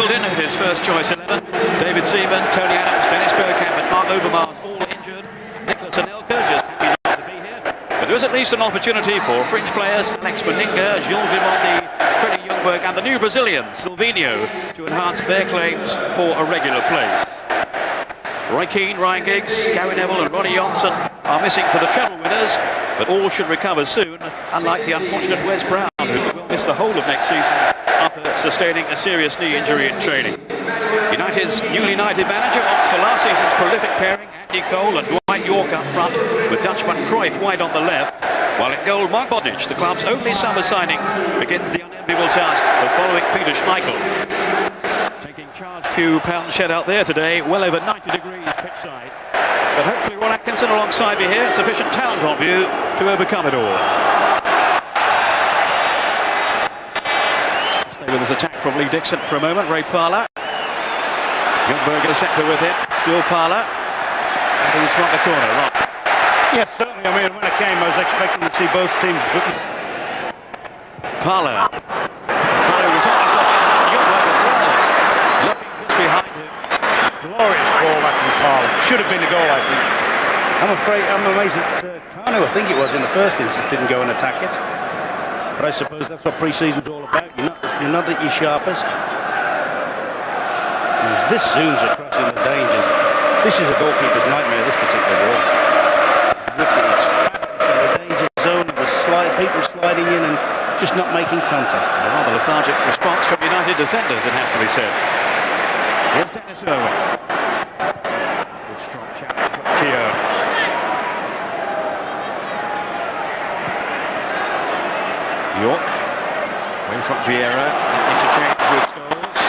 penciled in as his first choice 11. David Seaman, Tony Adams, Dennis Bergkamp and Mark Overmars all injured. Nicholas Anelka just happy not to be here. But there is at least an opportunity for fringe players Alex Meninga, Jules Vimondi, Freddie Ljungberg and the new Brazilian Silvinho to enhance their claims for a regular place. Roy Keane, Ryan Giggs, Gary Neville and Ronnie Johnson are missing for the treble winners, but all should recover soon, unlike the unfortunate Wes Brown, who will miss the whole of next season after sustaining a serious knee injury in training. United's newly knighted manager opts for last season's prolific pairing, Andy Cole and Dwight York up front, with Dutchman Cruyff wide on the left, while in goal Mark Bosnich, the club's only summer signing, begins the unenviable task of following Peter Schmeichel. Taking charge, few pounds shed out there today, well over 90 degrees pitchside. But hopefully Ron Atkinson alongside me here, sufficient talent on view to overcome it all. Stay with this attack from Lee Dixon for a moment, Ray Parlour. Ljungberg in the centre with him, still Parlour. And he's from the corner, Ron. Yes, certainly. I mean, when I came, I was expecting to see both teams. Parlour. Kanu was almost on the Ljungberg as well. Looking just behind him. Glorious ball back from Parlor. Should have been a goal, I think. I'm amazed that Kanu, I think it was in the first instance, didn't go and attack it. But I suppose that's what pre-season's all about. You're not at your sharpest. This zooms across in the dangers. This is a goalkeeper's nightmare, this particular ball. It's fast, it's in the danger zone, there's people sliding in and just not making contact. A rather lethargic response from United defenders, it has to be said. Here's Dennis Irwin. Good strong challenge from Keown. York, away from Vieira, interchange with Scholes.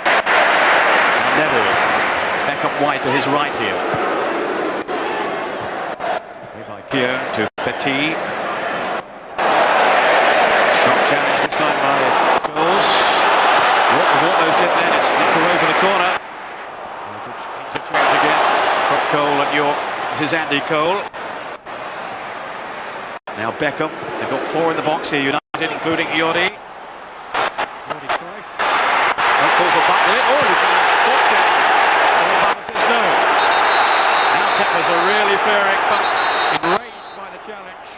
And Neville, back up wide to his right here. By Keown to Petit. Strong challenge this time by Scholes. What was almost in then, it's nicked away for the corner. Interchange again from Cole and York. This is Andy Cole. Now Beckham. They've got four in the box here, United, including Jordi. Jordi Cruyff. Don't call for Butlin. Oh, he's on the ball kick. And the ball says no. Now tempers are really flaring, but enraged by the challenge.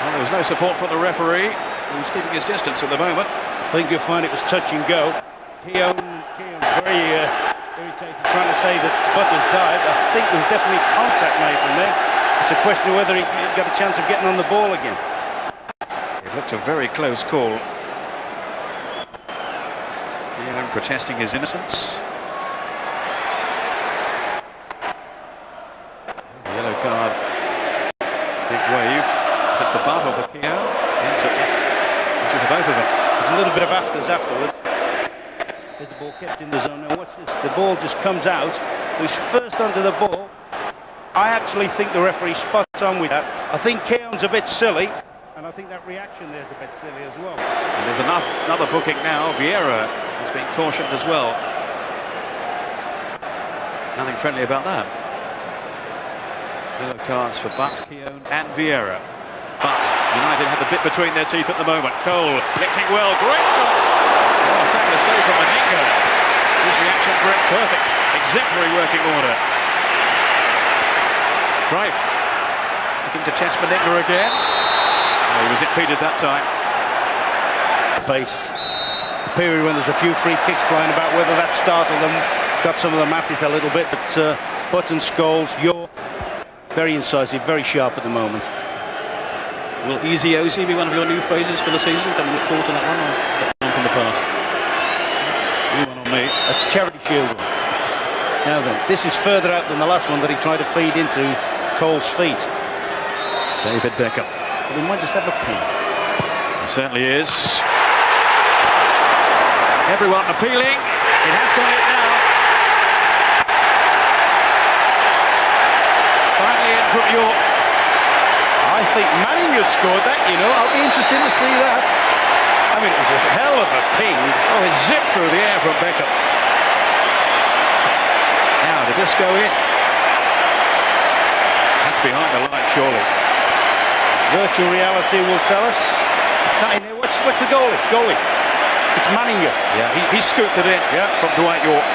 Well, there was no support from the referee, who's keeping his distance at the moment. I think you'll find it was touch and go. Keown's very irritated, trying to say that Butters dived. I think there was definitely contact made from there. It's a question of whether he got a chance of getting on the ball again. It looked a very close call. Keown protesting his innocence. The yellow card. Big wave. Is it for Butt or for Keown? Yes, it's for both of them. There's a little bit of afters afterwards. There's the ball kept in the zone. Now watch this. The ball just comes out. He's first onto the ball. I actually think the referee spots on with that. I think Keown's a bit silly, and I think that reaction there's a bit silly as well. And there's another booking now. Vieira has been cautioned as well. Nothing friendly about that. Yellow cards for Butt, Keown and Vieira. But United have the bit between their teeth at the moment. Cole clicking well, great shot. Oh, fabulous save from Meninga. His reaction great, perfect, exemplary working order. Cruyff looking to test Meninga again. Oh, he was impeded that time. Based a period when there's a few free kicks flying about, whether that startled them, got some of them at it a little bit, but Button, Scholes, York, very incisive, very sharp at the moment. Will Easy Ozzy be one of your new phrases for the season? Can we look forward to that one, or one from the past? It's a new one on me. That's Charity Shield. Now then, this is further out than the last one that he tried to feed into Cole's feet. David Beckham. But he might just have a pin. It certainly is. Everyone appealing. It has got it now. Finally in from York. I think Manning has scored that, you know. I'll be interested to see that. I mean, it was a hell of a ping. Oh, it zipped through the air from Beckham. Now, did this go in? That's behind the line, surely. Virtual reality will tell us. It's not in there. What's the goalie? It's Manninger. Yeah, he scooped it in from Dwight York.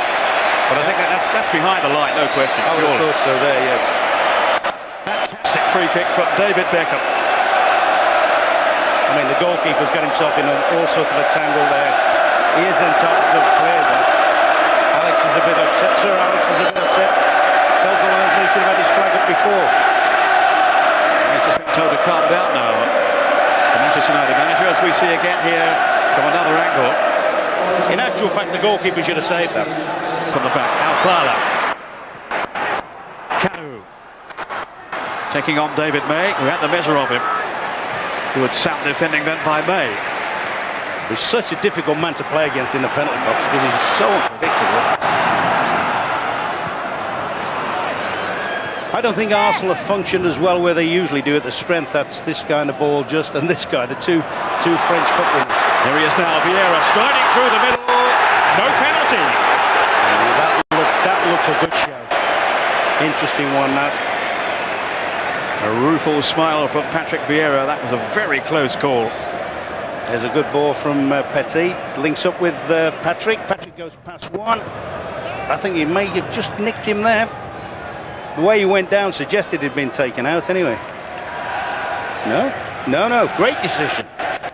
But I think that's behind the line, no question. I would have thought so there, yes. Fantastic free kick from David Beckham. I mean, the goalkeeper's got himself in all sorts of a tangle there. He is entitled to have cleared that. Alex is a bit upset. Sir Alex is a bit upset. Tells the linesman he should have had his flag up before. He's just been told to calm down now. The Manchester United manager, as we see again here from another angle. In actual fact, the goalkeeper should have saved that. From the back, now Clara. Kanu. Taking on David May, who had the measure of him. Good sound defending then by May. He's such a difficult man to play against in the penalty box because he's so unpredictable. I don't think Arsenal have functioned as well where they usually do at the strength. That's this kind of ball just, and this guy, the two French Cup winners. Here he is now, Vieira striding through the middle. No penalty. That looks a good shout. Interesting one, that. A rueful smile from Patrick Vieira. That was a very close call. There's a good ball from Petit. Links up with Patrick. Patrick goes past one. I think he may have just nicked him there. The way he went down suggested he'd been taken out anyway. No. Great decision.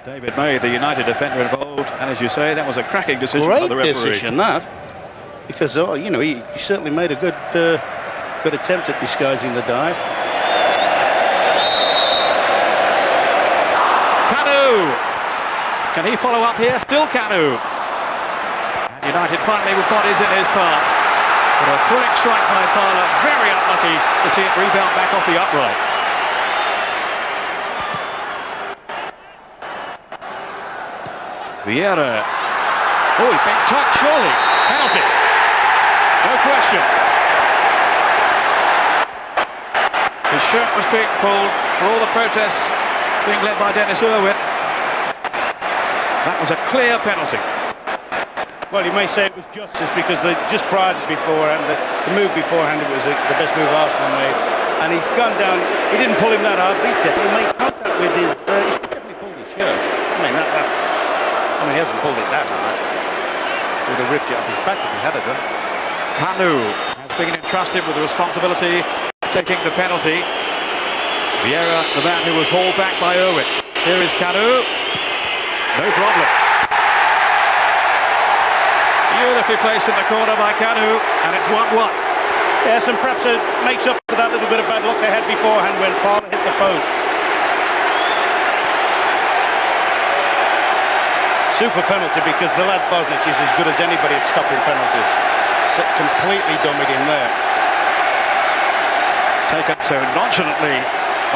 David May, the United defender involved. And as you say, that was a cracking decision by the referee. Great decision, that. Because, you know, he certainly made a good attempt at disguising the dive. Kanu! Can he follow up here? Still Kanu. And United finally with bodies in his path. But a thrilling strike by Parlor. Very unlucky to see it rebound back off the upright. Vieira. Oh, he's been touched, surely. Penalty. No question. His shirt was being pulled for all the protests being led by Dennis Irwin. That was a clear penalty. Well, you may say it was justice because just prior to beforehand, the move beforehand, it was the best move Arsenal made. And he's gone down, he didn't pull him that hard, but he's definitely made contact with his, he's definitely pulled his shirt. I mean, he hasn't pulled it that hard. He would have ripped it off his back if he had it done. Kanu has been entrusted with the responsibility of taking the penalty. Vieira, the man who was hauled back by Irwin. Here is Kanu. No problem. Beautifully placed in the corner by Kanu, and it's 1-1. Yes, and perhaps it makes up for that little bit of bad luck they had beforehand when Parlor hit the post. Super penalty because the lad Bosnich is as good as anybody at stopping penalties. So completely dummied him there. Taken so nonchalantly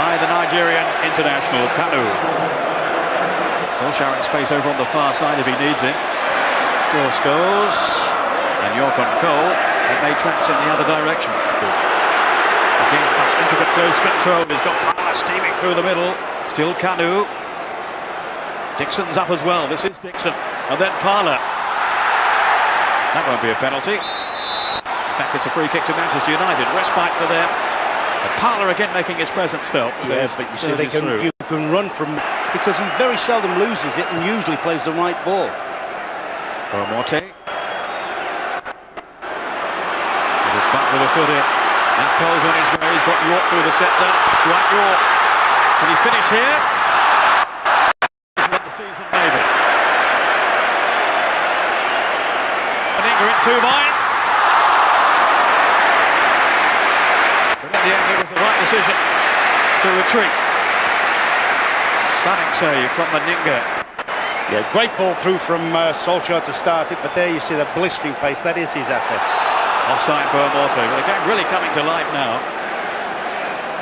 by the Nigerian international, Kanu. Still sharing space over on the far side if he needs it. Still scores, and York on goal. It made tracks in the other direction. Again, such intricate close control. He's got Parlor steaming through the middle. Still Kanu. Dixon's up as well. This is Dixon, and then Parlor. That won't be a penalty. In fact, it's a free kick to Manchester United. Respite for them. And Parlor again making his presence felt. Yes, but you see, you can run from, because he very seldom loses it and usually plays the right ball. Morte. It is back with a foot in. Now Cole's on his way. He's got York through the sector. Dwight York. Can he finish here? The season, maybe. Manninger in 2 minds. But in the end, it was the right decision to retreat. Stunning save from Manninger. Yeah, great ball through from Solskjaer to start it, but there you see the blistering pace. That is his asset. Offside for Morte, but again really coming to life now.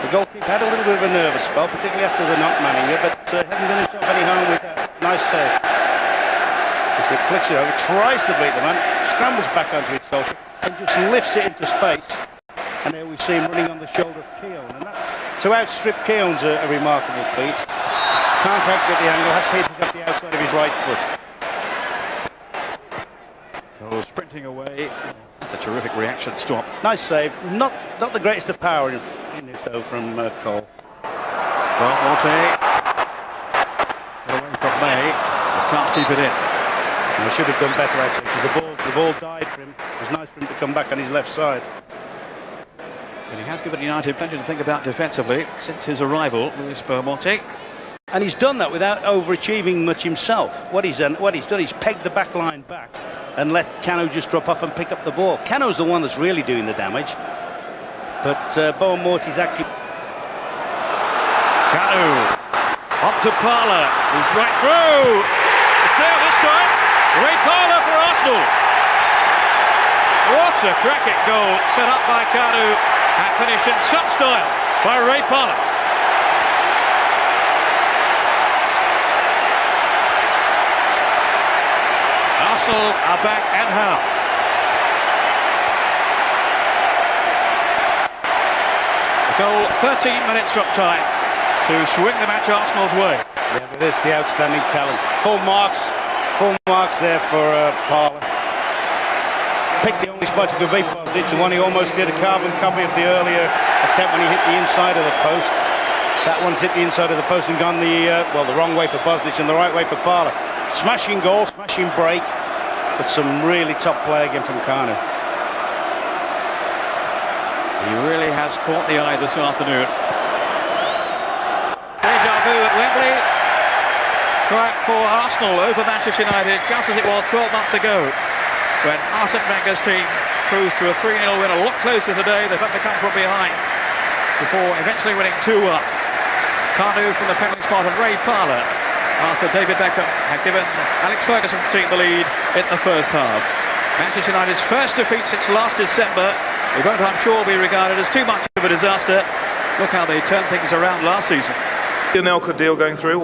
The goalkeeper had a little bit of a nervous spell, particularly after the knock Manninger, but hadn't done himself any harm with that. Nice save. As it flicks it over, tries to beat the man, scrambles back onto his Solskjaer, and just lifts it into space. And there we see him running on the shoulder of Keown, and that, to outstrip Keown's a remarkable feat. Can't quite get the angle, has to hit it up the outside of his right foot. Cole sprinting away. That's a terrific reaction stop. Nice save. Not the greatest of power in it though from Cole. Well, Morte. Away from may, but can't keep it in. And they should have done better, actually, because the ball died for him. It was nice for him to come back on his left side. But he has given United plenty to think about defensively since his arrival, Luis Bermonti. And he's done that without overachieving much himself. What he's done, he's pegged the back line back and let Kano just drop off and pick up the ball. Kano's the one that's really doing the damage. But Bermonti's active. Kano up to Parlor, who's right through. It's there this time. Ray Parlor for Arsenal. What a cracking goal set up by Kano and finished in some style by Ray Parlor. Arsenal are back and how? A goal 13 minutes from time to swing the match Arsenal's way. Yeah, but this the outstanding talent. Full marks there for Parlor. Picked the only spot he could beat Bosnich, the one he almost did a carbon copy of the earlier attempt when he hit the inside of the post. That one's hit the inside of the post and gone the wrong way for Bosnich and the right way for Parlor. Smashing goal, smashing break, but some really top play again from Kano. He really has caught the eye this afternoon. Deja vu at Wembley. Track for Arsenal over Manchester United, just as it was 12 months ago, when Arsene Wenger's team cruised to a 3-0 win. A lot closer today. They've had to come from behind before eventually winning 2-1. Kano from the penalty spot and Ray Parlor after David Beckham had given Alex Ferguson's team the lead in the first half. Manchester United's first defeat since last December. It won't, I'm sure, be regarded as too much of a disaster. Look how they turned things around last season. The Anelka deal going through.